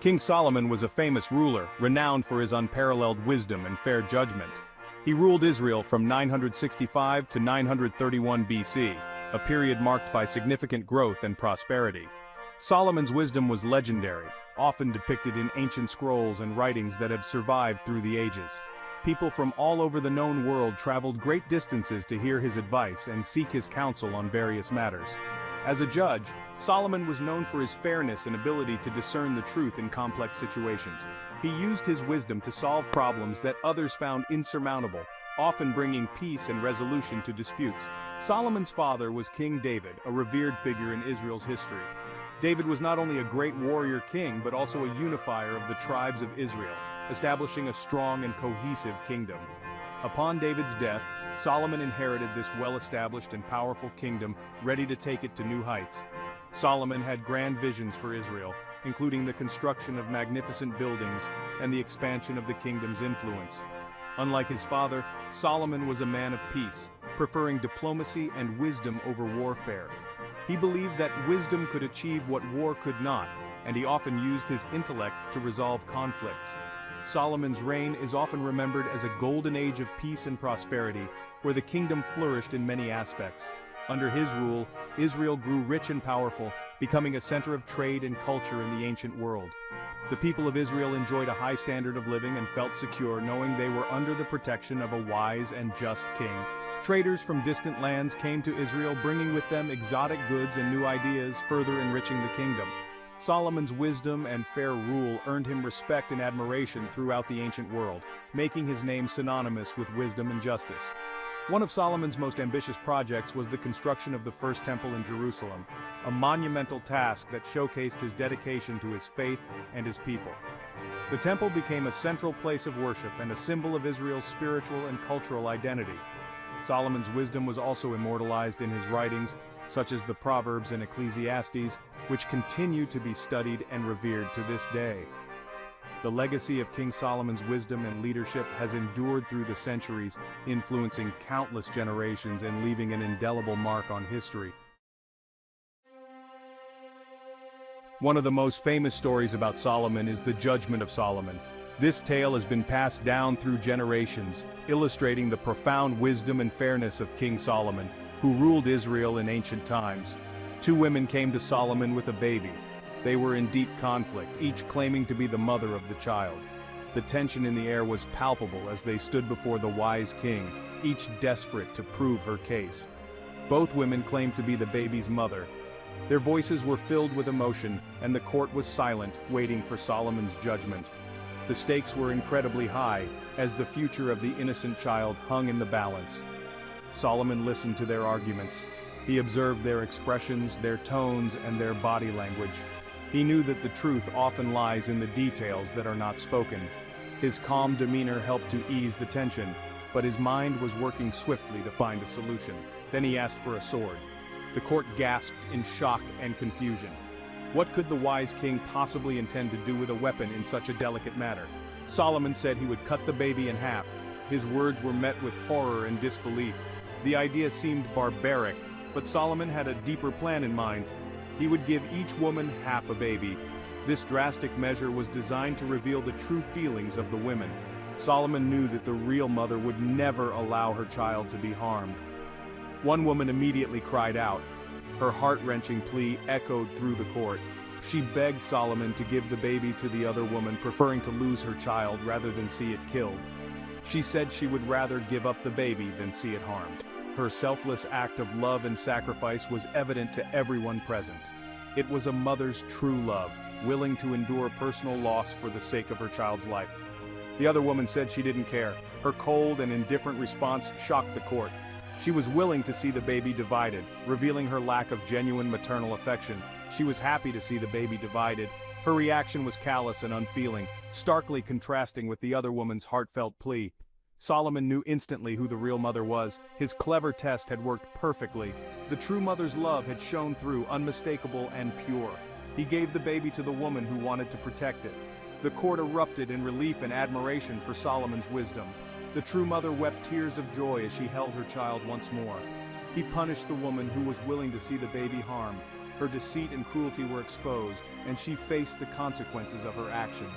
King Solomon was a famous ruler, renowned for his unparalleled wisdom and fair judgment. He ruled Israel from 965 to 931 BC, a period marked by significant growth and prosperity. Solomon's wisdom was legendary, often depicted in ancient scrolls and writings that have survived through the ages. People from all over the known world traveled great distances to hear his advice and seek his counsel on various matters. As a judge, Solomon was known for his fairness and ability to discern the truth in complex situations. He used his wisdom to solve problems that others found insurmountable, often bringing peace and resolution to disputes. Solomon's father was King David, a revered figure in Israel's history. David was not only a great warrior king but also a unifier of the tribes of Israel, establishing a strong and cohesive kingdom. Upon David's death, Solomon inherited this well-established and powerful kingdom, ready to take it to new heights. Solomon had grand visions for Israel, including the construction of magnificent buildings and the expansion of the kingdom's influence. Unlike his father, Solomon was a man of peace, preferring diplomacy and wisdom over warfare. He believed that wisdom could achieve what war could not, and he often used his intellect to resolve conflicts. Solomon's reign is often remembered as a golden age of peace and prosperity, where the kingdom flourished in many aspects. Under his rule, Israel grew rich and powerful, becoming a center of trade and culture in the ancient world. The people of Israel enjoyed a high standard of living and felt secure knowing they were under the protection of a wise and just king. Traders from distant lands came to Israel, bringing with them exotic goods and new ideas, further enriching the kingdom. Solomon's wisdom and fair rule earned him respect and admiration throughout the ancient world, making his name synonymous with wisdom and justice. One of Solomon's most ambitious projects was the construction of the First Temple in Jerusalem, a monumental task that showcased his dedication to his faith and his people. The temple became a central place of worship and a symbol of Israel's spiritual and cultural identity. Solomon's wisdom was also immortalized in his writings, such as the Proverbs and Ecclesiastes, which continue to be studied and revered to this day. The legacy of King Solomon's wisdom and leadership has endured through the centuries, influencing countless generations and leaving an indelible mark on history. One of the most famous stories about Solomon is the Judgment of Solomon. This tale has been passed down through generations, illustrating the profound wisdom and fairness of King Solomon, who ruled Israel in ancient times. Two women came to Solomon with a baby. They were in deep conflict, each claiming to be the mother of the child. The tension in the air was palpable as they stood before the wise king, each desperate to prove her case. Both women claimed to be the baby's mother. Their voices were filled with emotion, and the court was silent, waiting for Solomon's judgment. The stakes were incredibly high, as the future of the innocent child hung in the balance. Solomon listened to their arguments. He observed their expressions, their tones, and their body language. He knew that the truth often lies in the details that are not spoken. His calm demeanor helped to ease the tension, but his mind was working swiftly to find a solution. Then he asked for a sword. The court gasped in shock and confusion. What could the wise king possibly intend to do with a weapon in such a delicate matter? Solomon said he would cut the baby in half. His words were met with horror and disbelief. The idea seemed barbaric, but Solomon had a deeper plan in mind. He would give each woman half a baby. This drastic measure was designed to reveal the true feelings of the women. Solomon knew that the real mother would never allow her child to be harmed. One woman immediately cried out. Her heart-wrenching plea echoed through the court. She begged Solomon to give the baby to the other woman, preferring to lose her child rather than see it killed. She said she would rather give up the baby than see it harmed. Her selfless act of love and sacrifice was evident to everyone present. It was a mother's true love, willing to endure personal loss for the sake of her child's life. The other woman said she didn't care. Her cold and indifferent response shocked the court. She was willing to see the baby divided, revealing her lack of genuine maternal affection. She was happy to see the baby divided. Her reaction was callous and unfeeling, starkly contrasting with the other woman's heartfelt plea. Solomon knew instantly who the real mother was. His clever test had worked perfectly. The true mother's love had shone through, unmistakable and pure. He gave the baby to the woman who wanted to protect it. The court erupted in relief and admiration for Solomon's wisdom. The true mother wept tears of joy as she held her child once more. He punished the woman who was willing to see the baby harmed. Her deceit and cruelty were exposed, and she faced the consequences of her actions.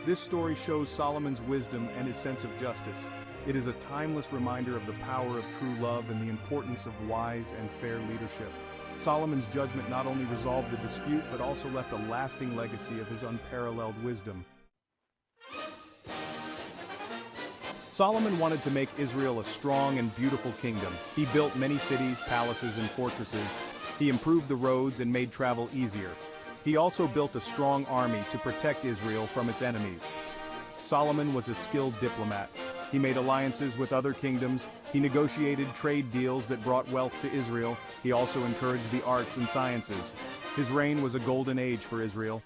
This story shows Solomon's wisdom and his sense of justice. It is a timeless reminder of the power of true love and the importance of wise and fair leadership. Solomon's judgment not only resolved the dispute but also left a lasting legacy of his unparalleled wisdom. Solomon wanted to make Israel a strong and beautiful kingdom. He built many cities, palaces, and fortresses. He improved the roads and made travel easier. He also built a strong army to protect Israel from its enemies. Solomon was a skilled diplomat. He made alliances with other kingdoms. He negotiated trade deals that brought wealth to Israel. He also encouraged the arts and sciences. His reign was a golden age for Israel.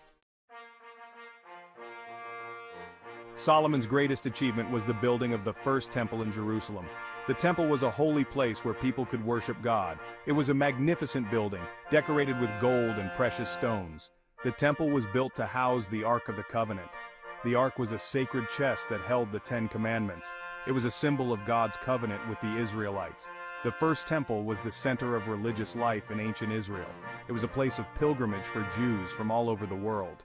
Solomon's greatest achievement was the building of the first temple in Jerusalem. The temple was a holy place where people could worship God. It was a magnificent building, decorated with gold and precious stones. The temple was built to house the Ark of the Covenant. The Ark was a sacred chest that held the 10 Commandments. It was a symbol of God's covenant with the Israelites. The first temple was the center of religious life in ancient Israel. It was a place of pilgrimage for Jews from all over the world.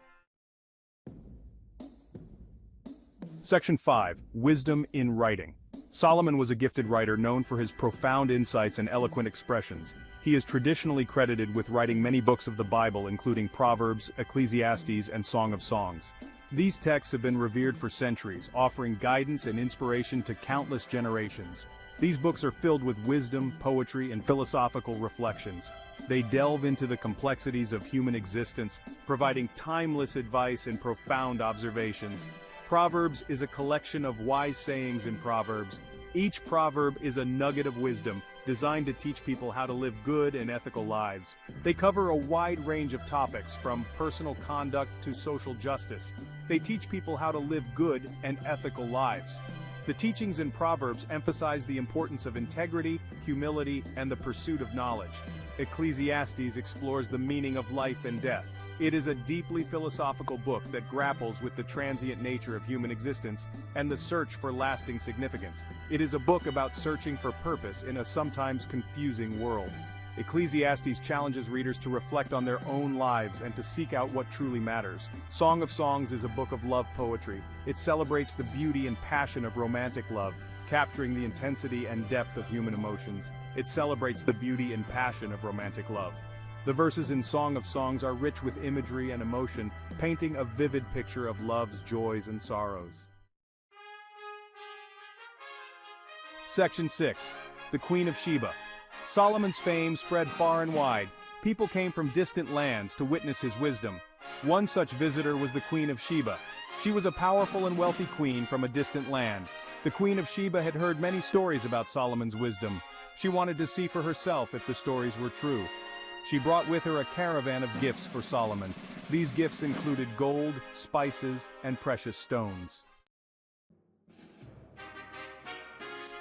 Section 5. Wisdom in Writing. Solomon was a gifted writer known for his profound insights and eloquent expressions. He is traditionally credited with writing many books of the Bible, including Proverbs, Ecclesiastes, and Song of Songs. These texts have been revered for centuries, offering guidance and inspiration to countless generations. These books are filled with wisdom, poetry, and philosophical reflections. They delve into the complexities of human existence, providing timeless advice and profound observations. Proverbs is a collection of wise sayings in Proverbs. Each proverb is a nugget of wisdom, designed to teach people how to live good and ethical lives. They cover a wide range of topics, from personal conduct to social justice. They teach people how to live good and ethical lives. The teachings in Proverbs emphasize the importance of integrity, humility, and the pursuit of knowledge. Ecclesiastes explores the meaning of life and death. It is a deeply philosophical book that grapples with the transient nature of human existence and the search for lasting significance. It is a book about searching for purpose in a sometimes confusing world. Ecclesiastes challenges readers to reflect on their own lives and to seek out what truly matters. Song of Songs is a book of love poetry. It celebrates the beauty and passion of romantic love, capturing the intensity and depth of human emotions. It celebrates the beauty and passion of romantic love. The verses in Song of Songs are rich with imagery and emotion, painting a vivid picture of love's joys and sorrows. Section 6. The Queen of Sheba. Solomon's fame spread far and wide. People came from distant lands to witness his wisdom. One such visitor was the Queen of Sheba. She was a powerful and wealthy queen from a distant land. The Queen of Sheba had heard many stories about Solomon's wisdom. She wanted to see for herself if the stories were true. She brought with her a caravan of gifts for Solomon. These gifts included gold, spices, and precious stones.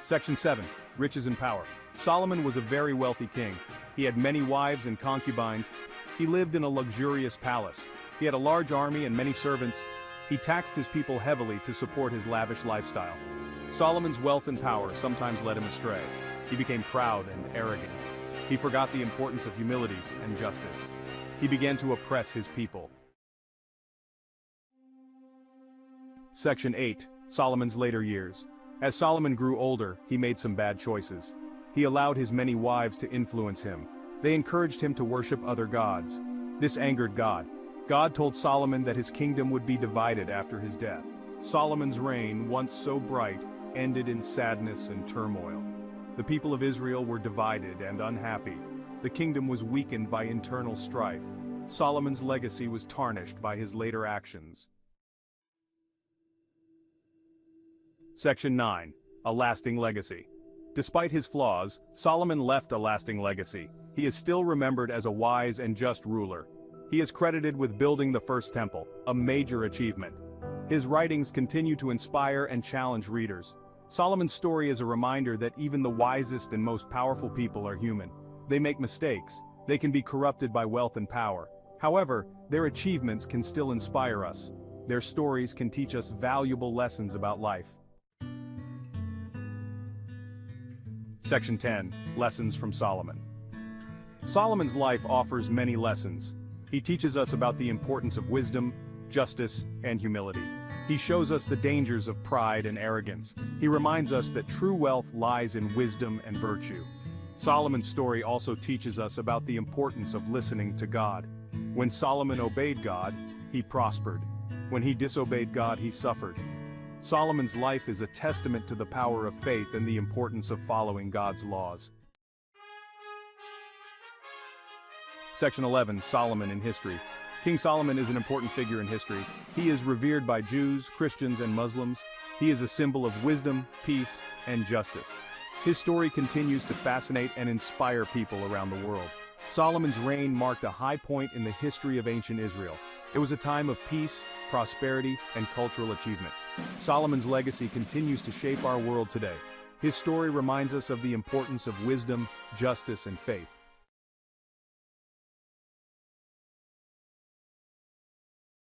Section 7. Riches and Power. Solomon was a very wealthy king. He had many wives and concubines. He lived in a luxurious palace. He had a large army and many servants. He taxed his people heavily to support his lavish lifestyle. Solomon's wealth and power sometimes led him astray. He became proud and arrogant. He forgot the importance of humility and justice. He began to oppress his people. Section 8. Solomon's later years. As Solomon grew older, he made some bad choices. He allowed his many wives to influence him. They encouraged him to worship other gods. This angered God. God told Solomon that his kingdom would be divided after his death. Solomon's reign, once so bright, ended in sadness and turmoil. The people of Israel were divided and unhappy. The kingdom was weakened by internal strife. Solomon's legacy was tarnished by his later actions. Section 9. A lasting legacy. Despite his flaws, Solomon left a lasting legacy. He is still remembered as a wise and just ruler. He is credited with building the first temple, a major achievement. His writings continue to inspire and challenge readers. Solomon's story is a reminder that even the wisest and most powerful people are human. They make mistakes. They can be corrupted by wealth and power. However, their achievements can still inspire us. Their stories can teach us valuable lessons about life. Section 10. Lessons from Solomon. Solomon's life offers many lessons. He teaches us about the importance of wisdom, justice, and humility. He shows us the dangers of pride and arrogance. He reminds us that true wealth lies in wisdom and virtue. Solomon's story also teaches us about the importance of listening to God. When Solomon obeyed God, he prospered. When he disobeyed God, he suffered. Solomon's life is a testament to the power of faith and the importance of following God's laws. Section 11. Solomon in history. King Solomon is an important figure in history. He is revered by Jews, Christians, and Muslims. He is a symbol of wisdom, peace, and justice. His story continues to fascinate and inspire people around the world. Solomon's reign marked a high point in the history of ancient Israel. It was a time of peace, prosperity, and cultural achievement. Solomon's legacy continues to shape our world today. His story reminds us of the importance of wisdom, justice, and faith.